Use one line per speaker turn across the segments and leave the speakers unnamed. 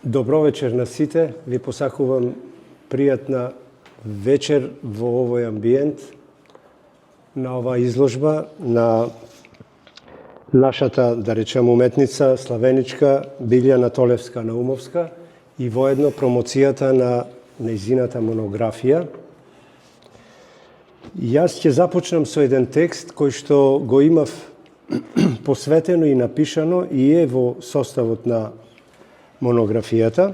Добро вечер на сите. Ви посакувам пријатна вечер во овој амбиент, на оваа изложба, на нашата, да речем, уметница, славеничка Билјана Толевска-Наумовска и воедно промоцијата на нејзината монографија. Јас ќе започнам со еден текст кој што го имав посветено и напишано и е во составот на монографијата.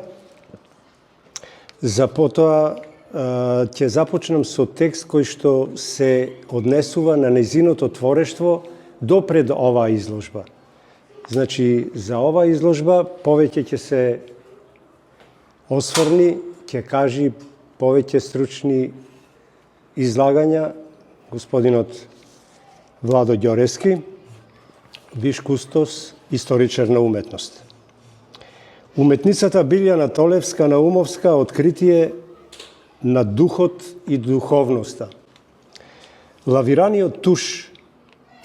За потоа ќе започнам со текст кој што се однесува на нејзиното творештво допред оваа изложба. Значи, за оваа изложба повеќе ќе се осврни, ќе кажи повеќе стручни излагања господинот Владо Ѓорески, виш кустос, историчар на уметност. Уметницата Билјана Толевска-Наумовска откритие на духот и духовноста. Лавираниот туш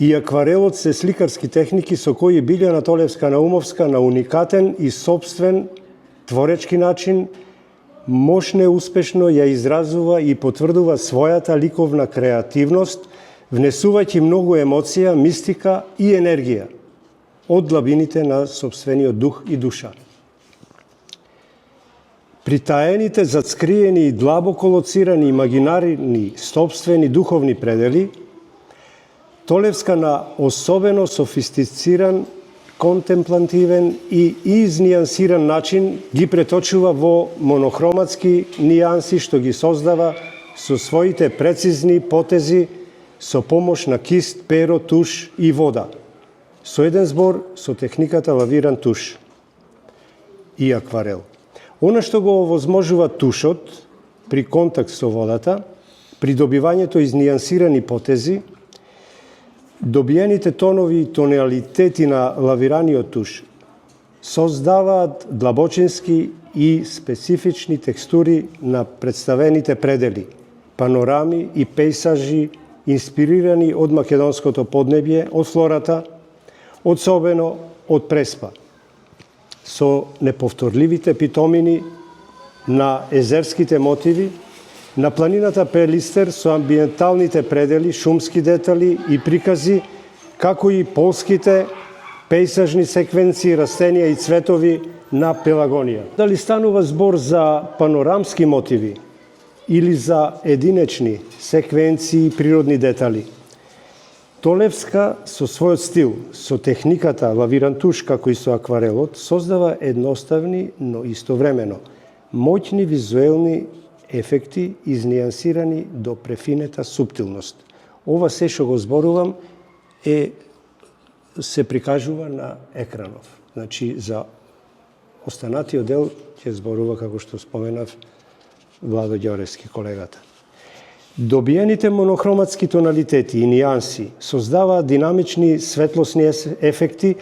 и акварелот се сликарски техники со кои Билјана Толевска-Наумовска на уникатен и собствен творечки начин мощно успешно ја изразува и потврдува својата ликовна креативност, внесувајќи многу емоција, мистика и енергија од длабините на собствениот дух и душа. Притаените, зацкриени и длабоко лоцирани имагинарни собствени духовни предели, Толевска на особено софистициран, контемплативен и изнијансиран начин ги преточува во монохроматски нијанси што ги создава со своите прецизни потези со помош на кист, перо, туш и вода. Со еден збор со техниката лавиран туш и акварел. Она што го овозможува тушот при контакт со водата, при добивањето изнијансирани потези, добиените тонови и тонеалитети на лавираниот туш создаваат длабочински и специфични текстури на представените предели, панорами и пейсажи инспирирани од македонското поднебје, од флората, особено од Преспа, со неповторливите питомини на езерските мотиви, на планината Пелистер со амбиенталните предели, шумски детали и прикази, како и полските пейсажни секвенции, растенија и цветови на Пелагонија. Дали станува збор за панорамски мотиви или за единечни секвенции и природни детали, Толевска со својот стил, со техниката лавиран туш, како и со акварелот, создава едноставни, но истовремено моќни визуелни ефекти изнијансирани до префинета суптилност. Ова се што го зборувам се прикажува на екранов. Значи, за останатиот дел ќе зборува, како што споменав, Владо Ѓорески, колегата. Добиените монохроматски тоналитети и нијанси создаваат динамични светлосни ефекти,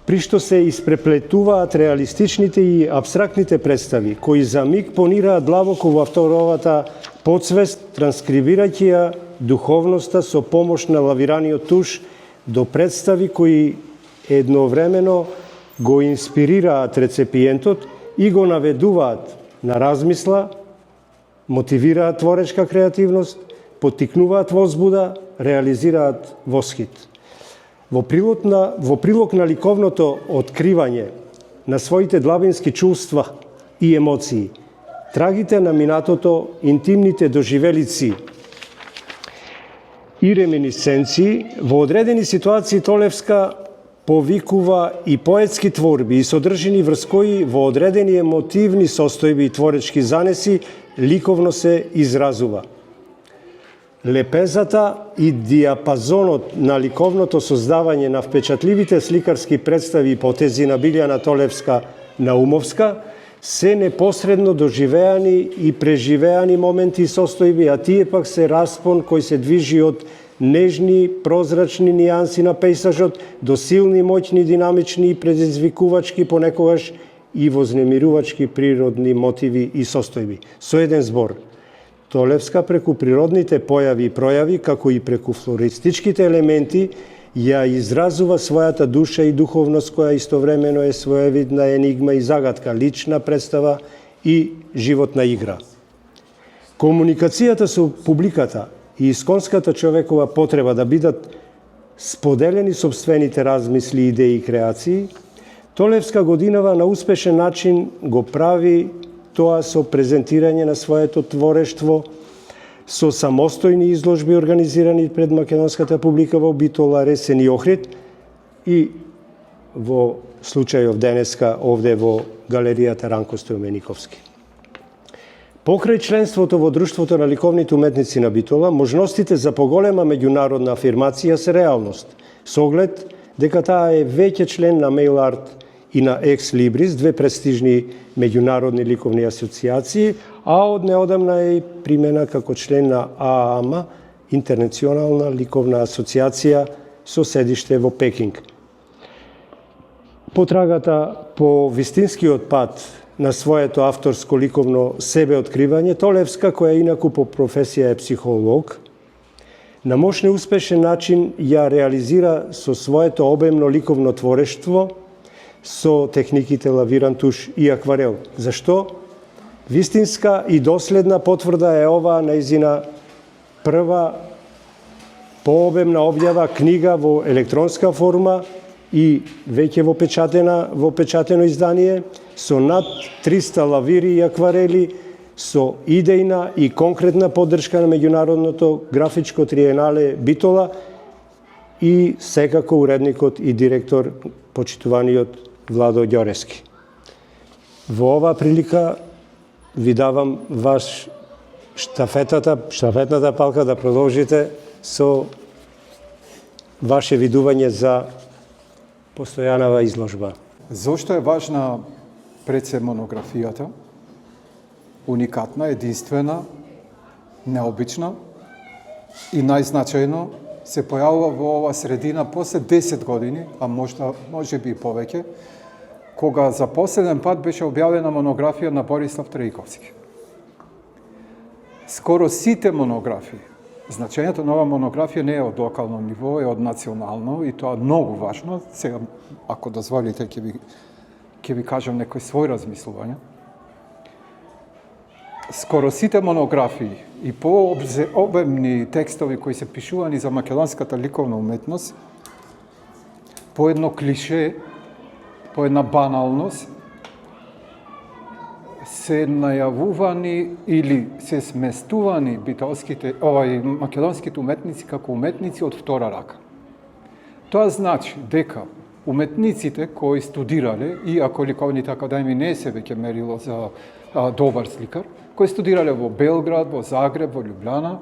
при што се испреплетуваат реалистичните и абстрактните представи, кои за миг понираат длабоко во авторовата подсвест, транскрибирајќи ја духовноста со помош на лавираниот туш до представи кои едновремено го инспирираат рецепиентот и го наведуваат на размисла, мотивираат творечка креативност, поттикнуваат возбуда, реализираат восхит. Во прилог на ликовното откривање на своите длабински чувства и емоции, трагите на минатото, интимните доживелици и реминисценции, во одредени ситуации Толевска повикува и поетски творби и содржини врз кои во одредени емотивни состојби и творечки занеси ликовно се изразува. Лепезата и диапазонот на ликовното создавање на впечатливите сликарски представи и потези на Билјана Толевска-Наумовска се непосредно доживеани и преживеани моменти и состојби, а тие пак се распон кој се движи од нежни, прозрачни нијанси на пейсажот до силни, моќни, динамични и предизвикувачки, понекогаш и вознемирувачки природни мотиви и состојби. Со еден збор, Толевска преку природните појави и пројави, како и преку флористичките елементи, ја изразува својата душа и духовност, која истовремено е своевидна енигма и загадка, лична представа и животна игра. Комуникацијата со публиката и исконската човекова потреба да бидат споделени собствените размисли, идеи и креации, Толевска годинава на успешен начин го прави тоа со презентирање на своето творештво, со самостојни изложби организирани пред македонската публика во Битола, Ресен и Охрид и во случајов денеска овде во галеријата Ранко Стојмениковски. Покрај членството во Друштвото на ликовните уметници на Битола, можностите за поголема меѓународна афирмација се реалност, со оглед дека таа е веќе член на Mail Art и на Ex Libris, две престижни меѓународни ликовни асоциации, а од неодамна е примена како член на ААМ, Интернационална ликовна асоциација со седиште во Пекинг. Потрагата по вистинскиот пат на своето авторско ликовно себеоткривање, Толевска, која инаку по професија е психолог, на мощен и успешен начин ја реализира со своето обемно ликовно творештво, со техниките лавиран туш и акварел. Зашто? Вистинска и доследна потврда е ова наизина прва пообемна објава книга во електронска форма и веќе во печатено издание, со над 300 лавири и акварели, со идејна и конкретна поддршка на меѓународното графичко триенале Битола и секако уредникот и директор почитуваниот Владо Ѓорески. Во оваа прилика ви давам штафетната палка да продолжите со ваше видување за постојанава изложба.
Зошто е важна пред се монографијата? Уникатна, единствена, необична и најзначајно се појавува во ова средина после 10 години, а може би и повеќе, кога за последен пат беше објавена монографија на Борислав Трајковски. Скоро сите монографии, значењето на оваа монографија не е од локално ниво, е од национално и тоа многу важно. Сега, ако дозволите, ќе ви кажам некои своји размислувања. Скоро сите монографии и пообемни текстови кои се пишувани за македонската ликовна уметност, по едно клише, по една баналност, се најавувани или се сместувани македонските уметници како уметници од втора рака. Тоа значи дека уметниците кои студирале, иако ликовните академии не се веќе мерило за добар сликар, кои студирале во Белград, во Загреб, во Љубљана,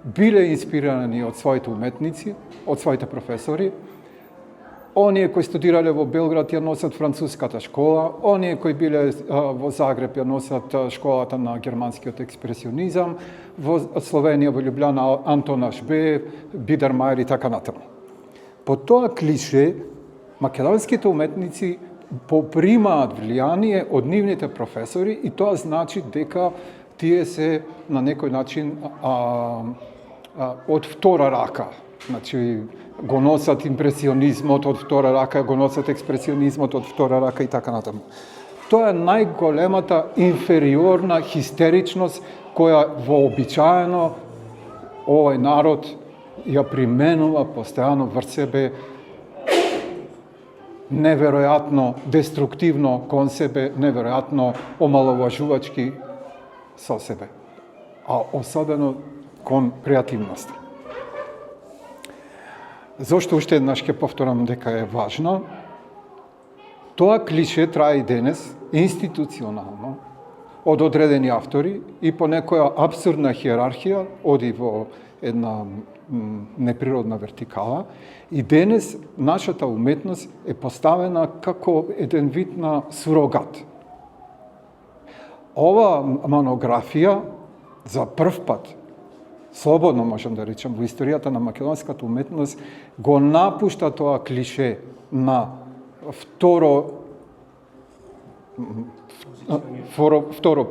биле инспирирани од своите уметници, од своите професори. Оние кои студирале во Белград ја носат француската школа, оние кои биле во Загреб ја носат школата на германскиот експресионизам, во Словенија, во Љубљана Антон Ашбе, Бидермајер и така натаму. По тоа клише, македонските уметници попримаат влијание од нивните професори и тоа значи дека тие се на некој начин од втора рака. Значи, го носат импресионизмот од втора рака, го носат експресионизмот од втора рака и така натаму. Тоа е најголемата инфериорна хистеричност која вообичаено овој народ ја применува постојано врз себе, неверојатно деструктивно кон себе, неверојатно омаловажувачки со себе, а особено кон креативност. Зошто уште еднаш ќе повторам дека е важно? Тоа клише трае и денес, институционално, од одредени автори и по некоја абсурдна хиерархија оди во една неприродна вертикала. И денес нашата уметност е поставена како еден вид на сурогат. Ова монографија за прв пат, слободно можам да речем, во историјата на македонската уметност го напушта тоа клише на второ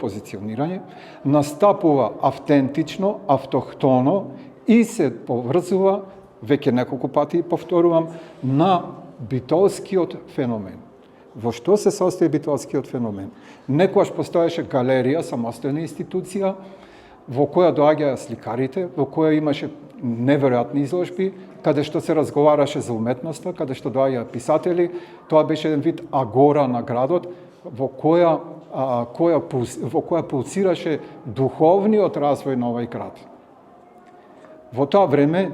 позиционирање, настапува автентично, автохтоно и се поврзува веќе неколку пати повторувам, на битолскиот феномен. Во што се состои битолскиот феномен? Некогаш постоеше галерија, самостојна институција, во која доаѓаа сликарите, во која имаше неверојатни изложби, каде што се разговараше за уметноста, каде што доаѓаа писатели. Тоа беше еден вид агора на градот, во која пулсираше духовниот развој на овој град. Во тоа време,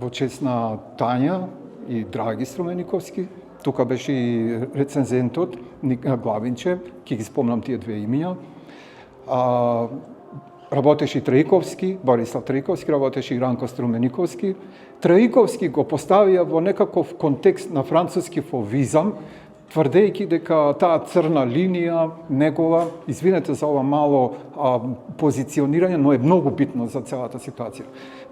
во чест на Тања и Драги Струмениковски, тука беше и рецензентот Главинче, ќе ги спомнам тие две имиња. Работеше и Траиковски, Борислав Траиковски, работеше и Ранко Струмениковски. Траиковски го поставија во некаков контекст на француски фовизам, тврдејќи дека таа црна линија негова, извинете за ова мало позиционирање, но е многу битно за целата ситуација.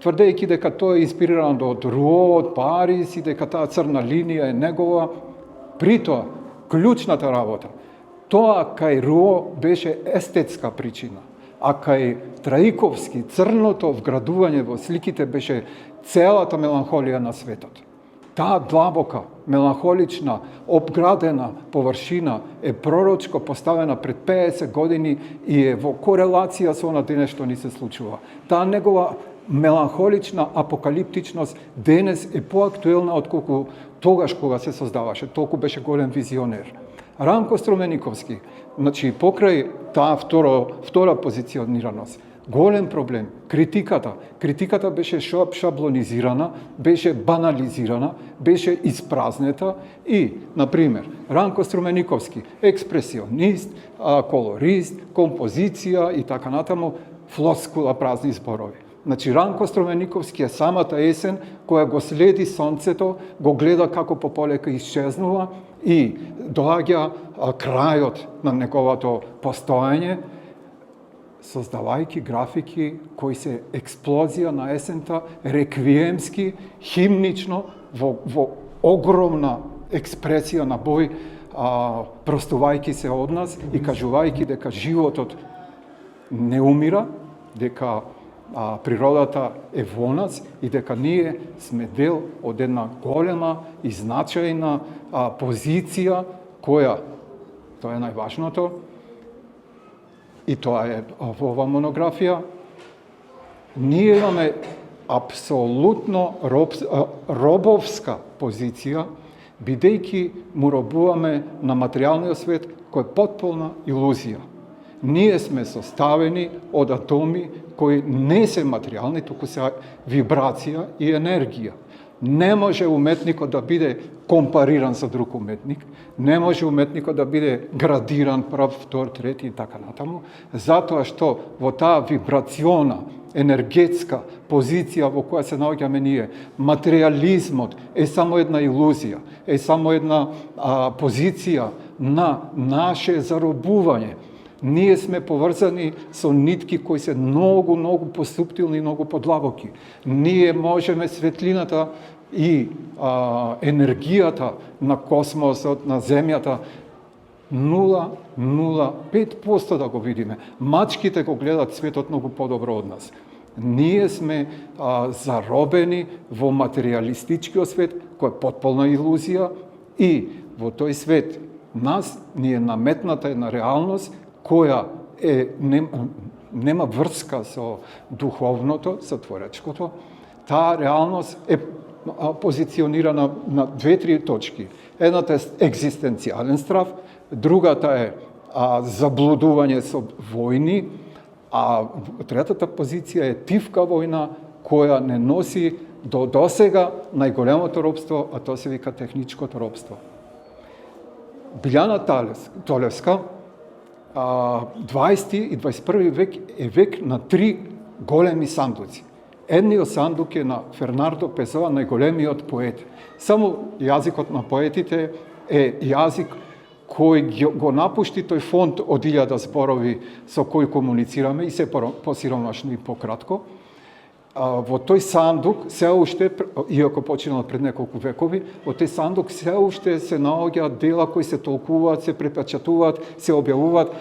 Тврдејќи дека тоа е инспирирано од Руо, од Париз и дека таа црна линија е негова. Притоа, клучната работа, тоа кај Руо беше естетска причина, а кај Траиковски црното вградување во сликите беше целата меланхолија на светот. Таа длабока, меланхолична, обградена површина е пророчко поставена пред 50 години и е во корелација со она денес што ни се случува. Таа негова меланхолична апокалиптичност денес е поактуелна отколку тогаш кога се создаваше. Толку беше голем визионер. Ранко Струмениковски, значи покрај таа втора позиционираност, голем проблем, критиката беше шаблонизирана, беше банализирана, беше испразнета и, например, Ранко Струмениковски, експресионист, колорист, композиција и така натаму, флоскула, празни зборови. Значи, Ранко Струмениковски е самата есен која го следи сонцето, го гледа како пополека исчезнува и доаѓа крајот на неговото постоење, создавајќи графики кои се експлозија на есента, реквиемски, химнично, во огромна експресија на бој, простувајќи се од нас и кажувајќи дека животот не умира, дека природата е во нас и дека ние сме дел од една голема и значајна позиција која, тоа е најважното, и тоа е во ова монографија, ние имаме апсолутно робовска позиција, бидејќи му робуваме на материјалниот свет кој е потполна илузија. Ние сме составени од атоми кои не се материјални, туку се вибрација и енергија. Не може уметникот да биде компариран со друг уметник, не може уметникот да биде градиран прв, втор, трети и така натаму, затоа што во таа вибрациона, енергетска позиција во која се наоѓаме ние, материјализмот е само една илузија, е само една позиција на наше заробување. Ние сме поврзани со нитки кои се многу, многу посуптилни и многу подлабоки. Ние можеме светлината и енергијата на космосот, на Земјата, 0,05% да го видиме. Мачките го гледат светот многу подобро од нас. Ние сме заробени во материјалистичкиот свет, кој е потполна илузија, и во тој свет нас ни е наметната една реалност која нема врска со духовното, со творечкото. Таа реалност е позиционирана на 2-3 точки. Едната е екзистенцијален страв, другата е заблудување со војни, а третата позиција е тивка војна која не носи до досега најголемото робство, а тоа се вика техничкото робство. Билјана Толевска, 20 и 21 век е век на 3 големи сандуци. Едниот сандук е на Фернандо Песоа, најголемиот поет. Само јазикот на поетите е јазик кој го напушти тој фонд од 1000 зборови со кој комуницираме и се посиромашно и пократко. Во тој сандук се уште, иако починал пред неколку векови, во тој сандук се уште се наоѓаат дела кои се толкуваат, се препечатуваат, се објавуваат.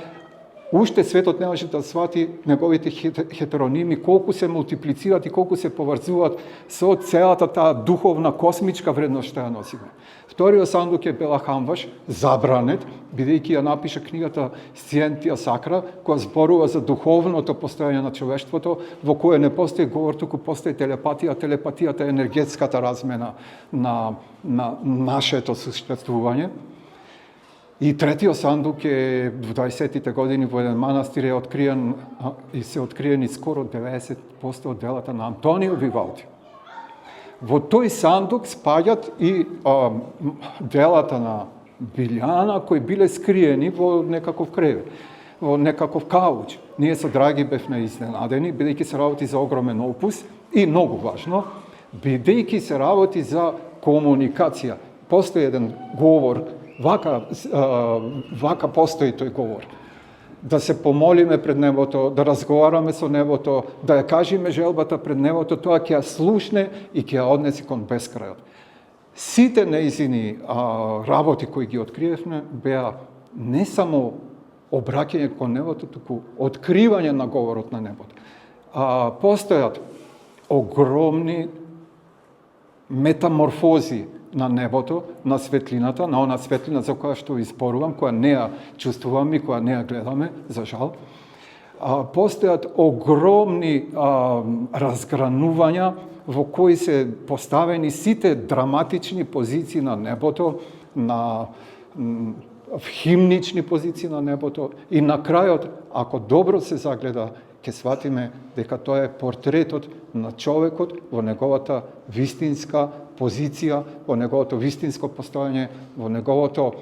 уште светот не може да свати неговите хетероними, колку се мултиплицираат и колку се поврзуваат со целата таа духовна, космичка вредност што ја носиме. Вториот сандук е Бела Хамваш, забранет, бидејќи ја напиша книгата Сциентија Сакра, која зборува за духовното постојање на човештвото, во кое не постои говор, туку постои телепатија. Телепатијата е енергетската размена на нашето существување. И третиот сандук е в 20-тите години во еден манастир е откриен и се откриени скоро 90% од делата на Антонио Вивалди. Во тој сандук спаѓат и делата на Билјана кои биле скриени во некаков кревет, во некаков кауч. Ние со Драги бевме изненадени, бидејќи се работи за огромен опус и многу важно, бидејќи се работи за комуникација. Постои еден говор, вака постои тој говор. Да се помолиме пред небото, да разговараме со небото, да ја кажеме желбата пред небото, тоа ќе ја слушне и ќе ја однесе кон бескрајот. Сите нејзини работи кои ги откриевме беа не само обраќање кон небото, туку откривање на говорот на небото. Постојат огромни метаморфози на небото, на светлината, на она светлина за која што изборувам, која не ја чувствуваме и која не ја гледаме, за жал. Постојат огромни разгранувања во кои се поставени сите драматични позиции на небото, на химнични позиции на небото и на крајот, ако добро се загледа, ќе сватиме дека тоа е портретот на човекот во неговата вистинска позиција, во неговото вистинско постојање, во неговото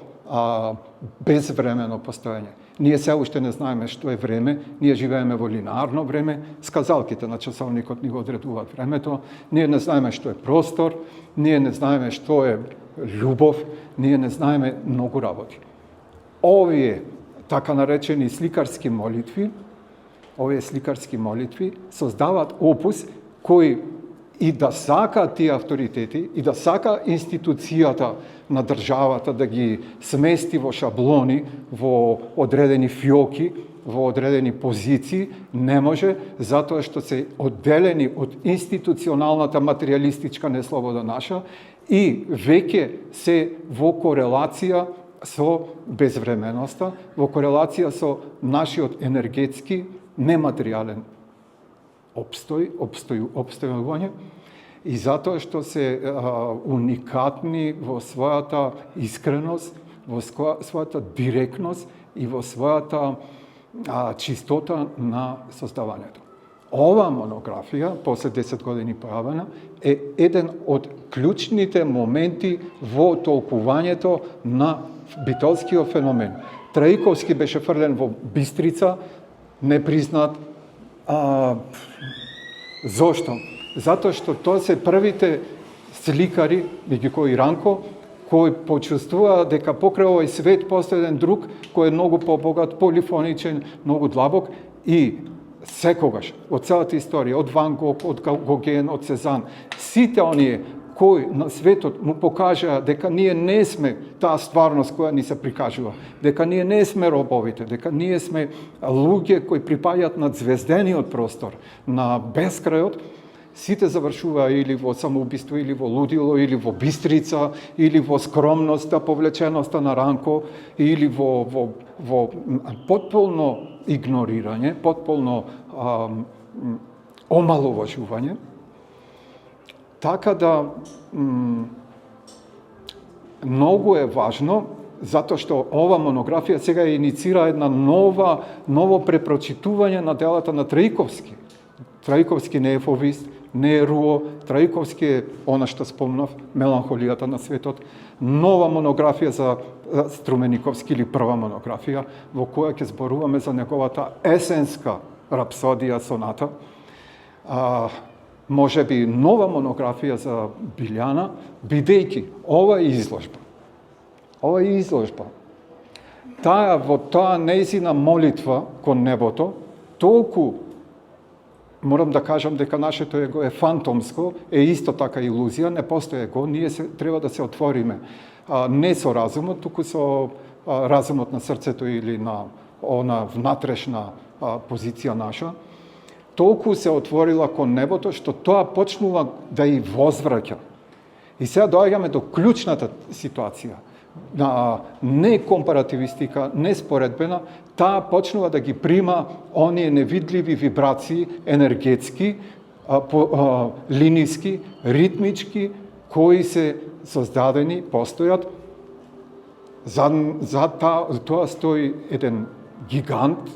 безвремено постојање. Ние се уште не знаеме што е време, ние живееме во линеарно време, сказалките на часовникот ни го одредуваат времето, ние не знаеме што е простор, ние не знаеме што е љубов, ние не знаеме многу работи. Овие така наречени сликарски молитви, создаваат опус кој и да сака тие авторитети, и да сака институцијата на државата да ги смести во шаблони, во одредени фиоки, во одредени позиции, не може, затоа што се одделени од институционалната материјалистичка неслобода наша и веќе се во корелација со безвременоста, во корелација со нашиот енергетски, нематеријален обстојување и затоа што се уникатни во својата искреност, во својата директност и во својата чистота на создавањето. Ова монографија, после 10 години појавена, е еден од клучните моменти во толкувањето на битолскиот феномен. Траиковски беше фрлен во Бистрица, непризнат. Зошто? Затоа што тоа се првите сликари, меѓу кои Ранко, кои почувствува дека покрај овој свет постои еден друг кој е многу побогат, полифоничен, многу длабок и секогаш од целата историја, од Ван Гог, од Гоген, од Сезан, сите оние кои на светот му покажаа дека ние не сме таа стварност која ни се прикажува, дека ние не сме робовите, дека ние сме луѓе кои припаѓаат на звездениот простор, на бескрајот, сите завршуваа или во самоубиство, или во лудило, или во Бистрица, или во скромноста, повлеченоста на Ранко, или во потполно игнорирање, потполно омаловажување. Така да многу е важно, затоа што ова монографија сега иницира една ново препрочитување на делата на Траиковски. Траиковски не е фовист, не е руо, Траиковски е она што спомнав, меланхолијата на светот. Нова монографија за Струмениковски или прва монографија, во која ќе зборуваме за неговата есенска рапсодија соната. Може би нова монографија за Билјана, бидејќи ова изложба, во таа нејзина молитва кон небото, толку, морам да кажам дека нашето его е фантомско, е исто така илузија, не постои его, ние треба да се отвориме не со разумот, туку со разумот на срцето или на она внатрешна позиција наша, толку се отворила кон небото, што тоа почнува да и возвраќа. И сега доаѓаме до клучната ситуација. Не компаративистика, не споредбена, таа почнува да ги прима оние невидливи вибрации енергетски, линиски, ритмички, кои се создадени, постојат. За тоа стои еден гигант,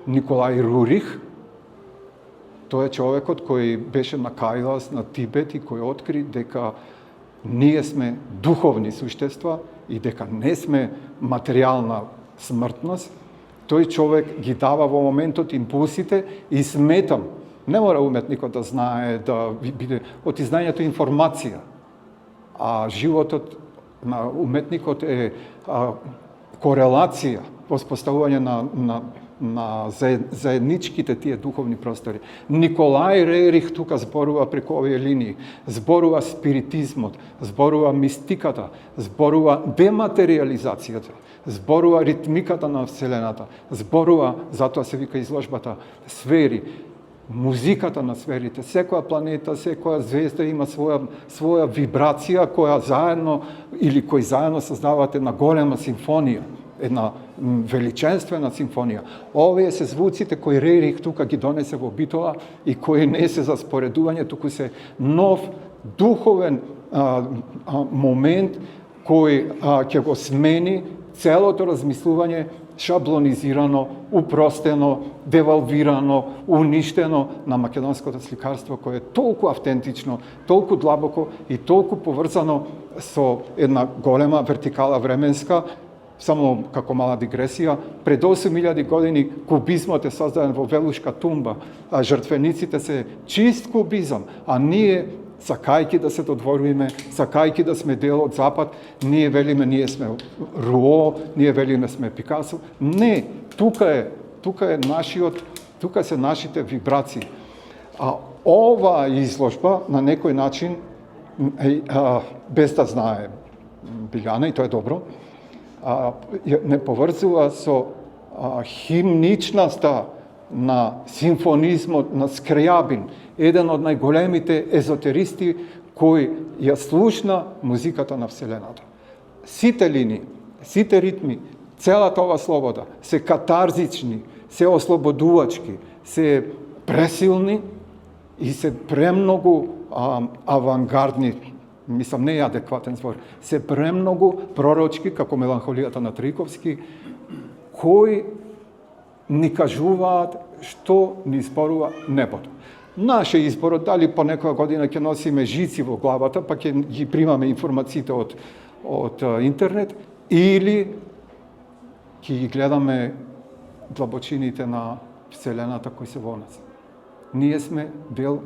Николај Рурих. Тој е човекот кој беше на Кајлас, на Тибет и кој откри дека ние сме духовни суштества и дека не сме материјална смртност. Тој човек ги дава во моментот импулсите и сметам, не мора уметникот да знае, да биде од знаењето информација, а животот на уметникот е корелација, воспоставување на заедничките тие духовни простори. Николај Рерих тука зборува преку овие линии, зборува спиритизмот, зборува мистиката, зборува дематериализацијата, зборува ритмиката на Вселената, зборува, затоа се вика изложбата, сфери, музиката на сферите. Секоја планета, секоја звезда има своја вибрација која заедно или кој заедно создаваат една голема симфонија, една величенствена симфонија. Овие се звуците кои Рерих тука ги донесе во битола и кои не се за споредување, туку се нов духовен момент кој ќе го смени целото размислување шаблонизирано, упростено, девалвирано, уништено на македонското сликарство, кое е толку автентично, толку длабоко и толку поврзано со една голема вертикала временска. Само како мала дигресија, пред 8000 години кубизмот е создаден во Велушка тумба, а жртвениците се чист кубизам, а ние, сакајки да се додвориме, сакајки да сме дел од Запад, ние велиме, ние сме Руо, ние велиме сме Пикасо. Не, тука се нашите вибрации. А ова изложба на некој начин, без да знае Билјана, и тоа е добро, не поврзува со химничноста на симфонизмот на Скрјабин, еден од најголемите езотеристи кој ја слушна музиката на Вселената. Сите линии, сите ритми, целата ова слобода се катарзични, се ослободувачки, се пресилни и се премногу авангардни. Мислам, не е адекватен збор, се премногу пророчки, како меланхолијата на Триковски, кои ни кажуваат што ни зборува небото. Наше изборот, дали по некоја година ќе носиме жици во главата, па ќе ги примаме информациите од интернет, или ќе ги гледаме длабочините на Вселената кои се во нас. Ние сме дел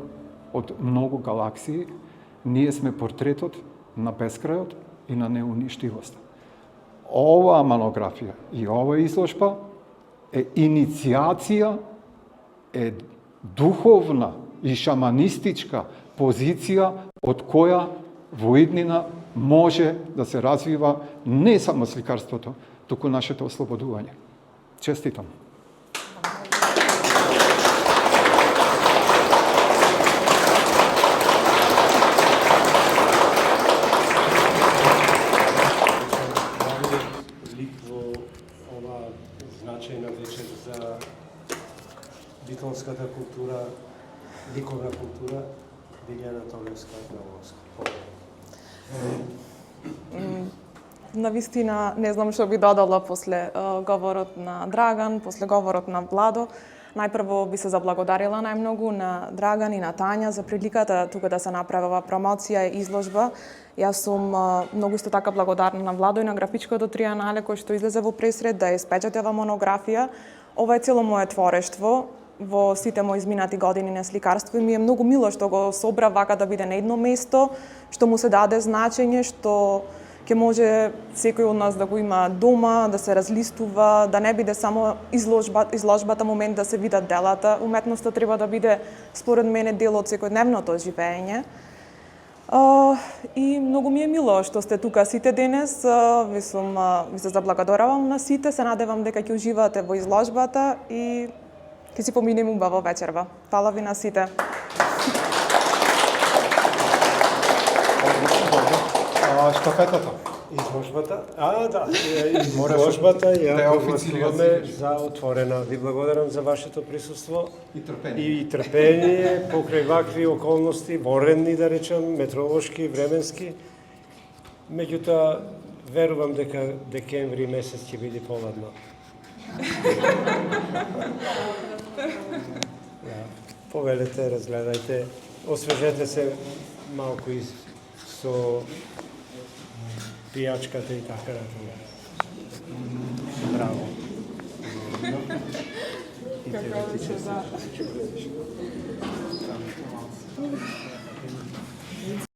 од многу галаксии, ние сме портретот на бескрајот и на неуништивоста. Оваа монографија и ова изложба е иницијација, е духовна и шаманистичка позиција од која во иднина може да се развива не само сликарството, туку нашето ослободување. Честитам.
Битолската култура, ликовна култура, Билјана Толевска-Нововска.
Навистина, не знам што би додала после говорот на Драган, после говорот на Владо. Најпрво би се заблагодарила најмногу на Драган и на Тања за приликата тука да се направила промоција и изложба. Јас сум многу исто така благодарна на Владо и на графичкото тријанале кој што излезе во пресред да ја испечатева монографија. Ова е цело мое творештво во сите мои изминати години на сликарство и ми е многу мило што го собра вака да биде на едно место, што му се даде значење, што ќе може секој од нас да го има дома, да се разлистува, да не биде само изложбата момент да се видат делата. Уметноста треба да биде, според мене, дел од секојдневното живење. И многу ми е мило што сте тука сите денес. Ви се заблагодарувам на сите. Се надевам дека ќе уживате во изложбата и ќе си поминеме убаво вечерва. Фала ви на сите.
Штафетата.
Изложбата. Да.
Мораш
Изложбата
да ја
ја
официјализираш.
официјализираме за отворена. Ви благодарам за вашето присуство
И трпение.
и трпение покрај вакви околности, воредни да речам, метеоролошки, временски. Меѓутоа, верувам дека декември месец ќе биде поладно. Повелете, разгледајте, освежете се малку и со пијачката и така натаму. Браво.
Како ви се за...